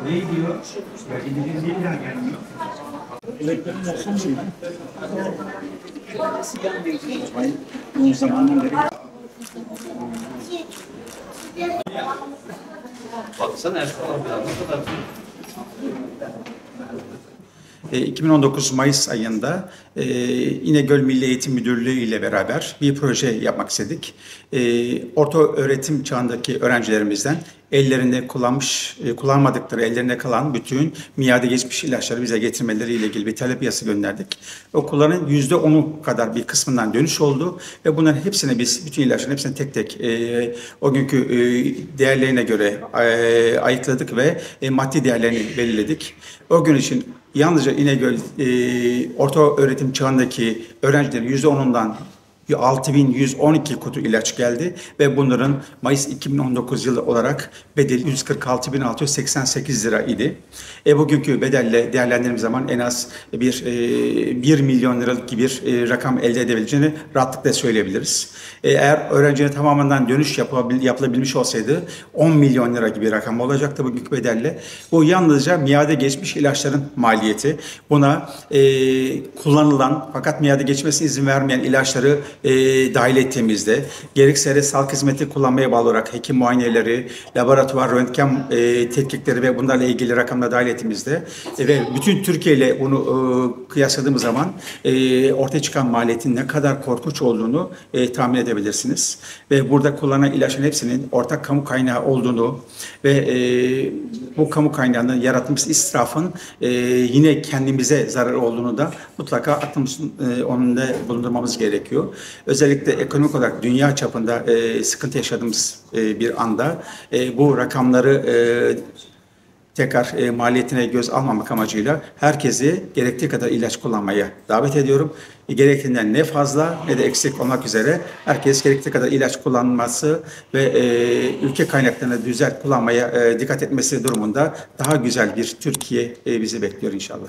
Ne diyor? İngilizce bir daha gelmiyor. Bu zamandan beri. Baksana Erkan abi ne kadar 2019 Mayıs ayında İnegöl Milli Eğitim Müdürlüğü ile beraber bir proje yapmak istedik. Orta öğretim çağındaki öğrencilerimizden ellerinde kullanmadıkları, ellerinde kalan bütün miade geçmiş ilaçları bize getirmeleriyle ilgili bir talep yazısı gönderdik. Okulların %10'u kadar bir kısmından dönüş oldu ve bunların hepsini biz, bütün ilaçların hepsini tek tek o günkü değerlerine göre ayıkladık ve maddi değerlerini belirledik. O gün için yalnızca İnegöl orta öğretim çağındaki öğrencilerin %10'undan 6112 kutu ilaç geldi ve bunların Mayıs 2019 yılı olarak bedeli 146.688 lira idi. Bugünkü bedelle değerlendirdiğimiz zaman en az 1 milyon liralık gibi bir rakam elde edebileceğini rahatlıkla söyleyebiliriz. Eğer öğrencinin tamamından dönüş yapılabilmiş olsaydı 10 milyon lira gibi bir rakam olacaktı bugünkü bedelle. Bu yalnızca miade geçmiş ilaçların maliyeti. Buna kullanılan fakat miade geçmesine izin vermeyen ilaçları dahil ettiğimizde gerekse sağlık hizmeti kullanmaya bağlı olarak hekim muayeneleri, laboratuvar, röntgen tetkikleri ve bunlarla ilgili rakamlar dahil ettiğimizde ve bütün Türkiye ile bunu kıyasladığımız zaman ortaya çıkan maliyetin ne kadar korkunç olduğunu tahmin edebilirsiniz. Ve burada kullanılan ilaçların hepsinin ortak kamu kaynağı olduğunu ve bu kamu kaynağının yaratılmış israfın yine kendimize zarar olduğunu da mutlaka aklımızın önünde bulundurmamız gerekiyor. Özellikle ekonomik olarak dünya çapında sıkıntı yaşadığımız bir anda bu rakamları tekrar maliyetine göz almamak amacıyla herkesi gerektiği kadar ilaç kullanmaya davet ediyorum. Gerektiğinden ne fazla ne de eksik olmak üzere herkes gerektiği kadar ilaç kullanması ve ülke kaynaklarını güzel kullanmaya dikkat etmesi durumunda daha güzel bir Türkiye bizi bekliyor inşallah.